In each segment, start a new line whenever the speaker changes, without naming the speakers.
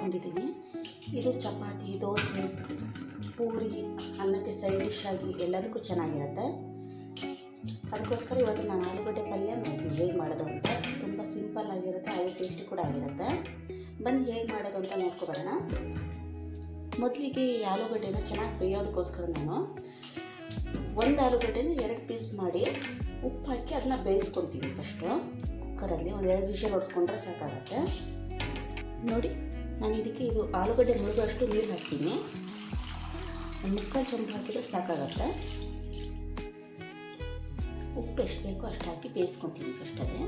ಇಟ್ಕೊಂಡಿದ್ದೀನಿ. ಇದು ಚಪಾತಿ, ದೋಸೆ, ಪೂರಿ, ಅನ್ನಕ್ಕೆ ಸೈಡ್ ಡಿಶ್ ಆಗಿ ಎಲ್ಲದಕ್ಕೂ ಚೆನ್ನಾಗಿರುತ್ತೆ. ಅದಕ್ಕೋಸ್ಕರ ಇವತ್ತು ನಾನು ಆಲೂಗಡ್ಡೆ ಪಲ್ಯ ಹೇಗೆ ಮಾಡೋದು ಅಂತ. ತುಂಬ ಸಿಂಪಲ್ ಆಗಿರುತ್ತೆ, ಹಾಗೆ ಟೇಸ್ಟಿ ಕೂಡ ಆಗಿರುತ್ತೆ. ಬನ್ನಿ ಹೇಗೆ ಮಾಡೋದು ಅಂತ ನೋಡ್ಕೊಬರೋಣ. ಮೊದಲಿಗೆ ಈ ಆಲೂಗಡ್ಡೆನ ಚೆನ್ನಾಗಿ ಬೇಯೋದಕ್ಕೋಸ್ಕರ ನಾನು ಒಂದು ಆಲೂಗಡ್ಡೆನ 2 ಪೀಸ್ ಮಾಡಿ ಉಪ್ಪು ಹಾಕಿ ಅದನ್ನ ಬೇಯಿಸ್ಕೊತೀನಿ. ಫಸ್ಟು ಕುಕ್ಕರಲ್ಲಿ ಒಂದು 2 ವಿಷಲ್ ಹೊಡ್ಸ್ಕೊಂಡ್ರೆ ಸಾಕಾಗತ್ತೆ. ನೋಡಿ, ನಾನು ಇದಕ್ಕೆ ಇದು ಆಲೂಗಡ್ಡೆ ಮುಳುಗೋಷ್ಟು ನೀರು ಹಾಕ್ತೀನಿ. ಒಂದು 3/4 ಚಮಚ ಹಾಕಿದ್ರೆ ಸಾಕಾಗತ್ತೆ. ಉಪ್ಪು ಎಷ್ಟು ಬೇಕೋ ಅಷ್ಟು ಹಾಕಿ ಬೇಯಿಸ್ಕೊತೀನಿ ಫಸ್ಟಲ್ಲಿ.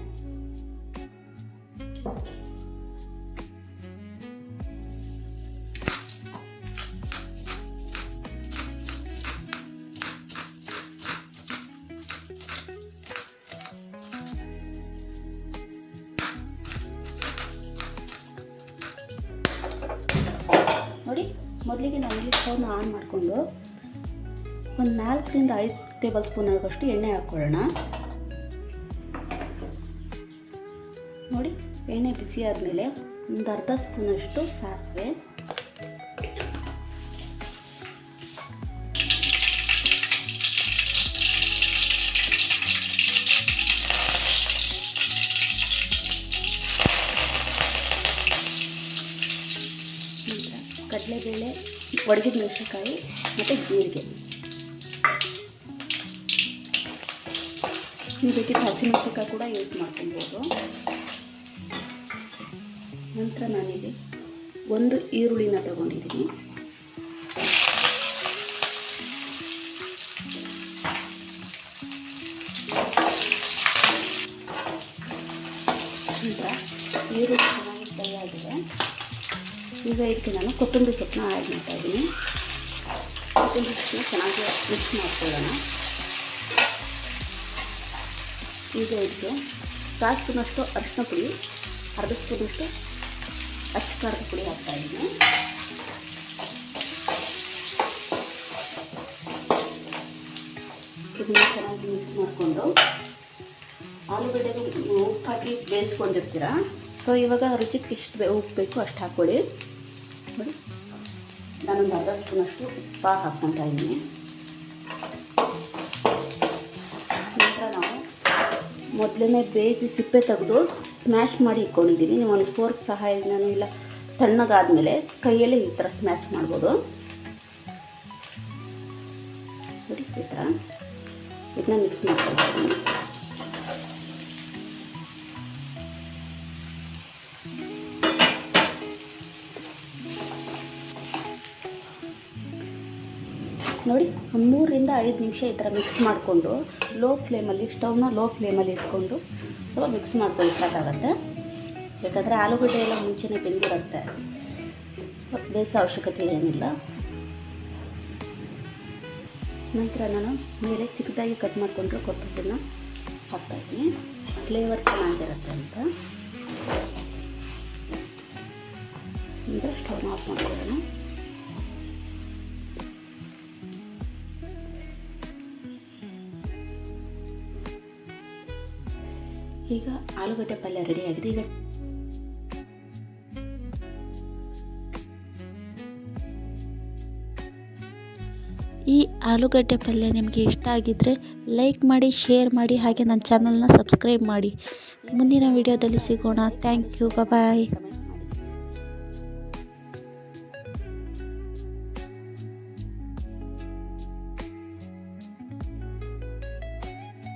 ನೋಡಿ, ಮೊದಲಿಗೆ ನಾವು ಇಲ್ಲಿ ಸ್ಟವ್ನ ಆನ್ ಮಾಡಿಕೊಂಡು ಒಂದು 4ರಿಂದ 5 ಟೇಬಲ್ ಸ್ಪೂನ್ ಆಗೋಷ್ಟು ಎಣ್ಣೆ ಹಾಕ್ಕೊಳ್ಳೋಣ. ನೋಡಿ, ಎಣ್ಣೆ ಬಿಸಿ ಆದಮೇಲೆ ಒಂದು ಅರ್ಧ ಸ್ಪೂನಷ್ಟು ಸಾಸಿವೆ, ನಂತರ ಕಡಲೆಬೇಳೆ, ಒಣಗಿದ ಮೆಣಸಿನಕಾಯಿ ಮತ್ತು ಜೀರಿಗೆ. ನೀವು ಬೇಕಿದ್ದ ಹಸಿಮೆಣಸಿನಕಾಯಿ ಕೂಡ ಯೂಸ್ ಮಾಡ್ಕೊಬೋದು. ನಂತರ ನಾನಿಲ್ಲಿ 1 ಈರುಳ್ಳಿನ ತಗೊಂಡಿದ್ದೀನಿ. ನಂತರ ಈರುಳ್ಳಿ ಚೆನ್ನಾಗಿ ಫ್ರೈ ಆಗಿದೆ. ಈಗ ಇದಕ್ಕೆ ನಾನು ಕೊತ್ತಂಬರಿ ಸೊಪ್ಪನ್ನ ಆ್ಯಡ್ ಮಾಡ್ತಾಯಿದ್ದೀನಿ. ಕೊತ್ತಂಬರಿ ಸೊಪ್ಪನ್ನ ಚೆನ್ನಾಗಿ ಮಿಕ್ಸ್ ಮಾಡ್ಕೊಳ್ಳೋಣ. ಈಗ ಇದಕ್ಕೆ 4 ಸ್ಪೂನಷ್ಟು ಅರಿಶಿನ ಪುಡಿ, ಅರ್ಧ ಸ್ಪೂನಷ್ಟು ಅಚ್ಚ ಖಾರದ ಪುಡಿ ಹಾಕ್ತಾಯಿದ್ದೀನಿ. ಇದನ್ನು ಚೆನ್ನಾಗಿ ಮಿಕ್ಸ್ ಮಾಡಿಕೊಂಡು ಆಲೂಗಡ್ಡೆಗೆ ಉಪ್ಪು ಹಾಕಿ ಬೇಯಿಸ್ಕೊಂಡಿರ್ತೀರ. ಸೊ ಇವಾಗ ರುಚಿಗೆ ಎಷ್ಟು ಉಪ್ಪು ಬೇಕು ಅಷ್ಟು ಹಾಕ್ಕೊಳ್ಳಿ. ನೋಡಿ, ನಾನೊಂದು ಅರ್ಧ ಸ್ಪೂನಷ್ಟು ಉಪ್ಪು ಹಾಕ್ಕೊತಾ ಇದ್ದೀನಿ. ನಂತರ ನಾವು ಮೊದಲೇ ಬೇಯಿಸಿ ಸಿಪ್ಪೆ ತೆಗೆದು ಸ್ಮ್ಯಾಶ್ ಮಾಡಿ ಇಟ್ಕೊಂಡಿದ್ದೀನಿ. ನೀವು ಒಂದು ಫೋರ್ಕ್ ಸಹಾಯದಿಂದ ಇಲ್ಲ ತಣ್ಣಗಾದ್ಮೇಲೆ ಕೈಯಲ್ಲೇ ಈ ಥರ ಸ್ಮ್ಯಾಶ್ ಮಾಡ್ಬೋದು. ನೋಡಿ, ಈ ಥರ ಇದನ್ನ ಮಿಕ್ಸ್ ಮಾಡ್ಕೊಳ್ತೀನಿ. ನೋಡಿ, ಒಂದು 3ರಿಂದ 5 ನಿಮಿಷ ಈ ಥರ ಮಿಕ್ಸ್ ಮಾಡಿಕೊಂಡು ಸ್ಟವ್ನ ಲೋ ಫ್ಲೇಮಲ್ಲಿ ಇಟ್ಕೊಂಡು ಸ್ವಲ್ಪ ಮಿಕ್ಸ್ ಮಾಡ್ಕೊಂಡು ಸಾಕಾಗತ್ತೆ. ಯಾಕಂದರೆ ಆಲೂಗಡ್ಡೆ ಎಲ್ಲ ಮುಂಚೆನೇ ಬೆಂದಿರುತ್ತೆ, ಬೇಯಿಸೋ ಅವಶ್ಯಕತೆ ಏನಿಲ್ಲ. ನಂತರ ನಾನು ಮೇಲೆ ಚಿಕ್ಕದಾಗಿ ಕಟ್ ಮಾಡಿಕೊಂಡ್ರೆ ಕೊತ್ತಂಬರಿನ ಹಾಕ್ತಾಯಿದ್ದೀನಿ, ಫ್ಲೇವರ್ ಚೆನ್ನಾಗಿರುತ್ತೆ ಅಂತ. ಅಂದರೆ ಸ್ಟವ್ನ ಆಫ್ ಮಾಡ್ಕೊಳ್ಳೋಣ. ಈಗ ಆಲೂಗಡ್ಡೆ ಪಲ್ಯ ರೆಡಿಯಾಗಿದೆ. ಈಗ
ಈ ಆಲೂಗಡ್ಡೆ ಪಲ್ಯ ನಿಮಗೆ ಇಷ್ಟ ಆಗಿದ್ದರೆ ಲೈಕ್ ಮಾಡಿ, ಶೇರ್ ಮಾಡಿ, ಹಾಗೆ ನನ್ನ ಚಾನಲ್ನ ಸಬ್ಸ್ಕ್ರೈಬ್ ಮಾಡಿ. ಮುಂದಿನ ವಿಡಿಯೋದಲ್ಲಿ ಸಿಗೋಣ. Thank you. ಬಾಯ್.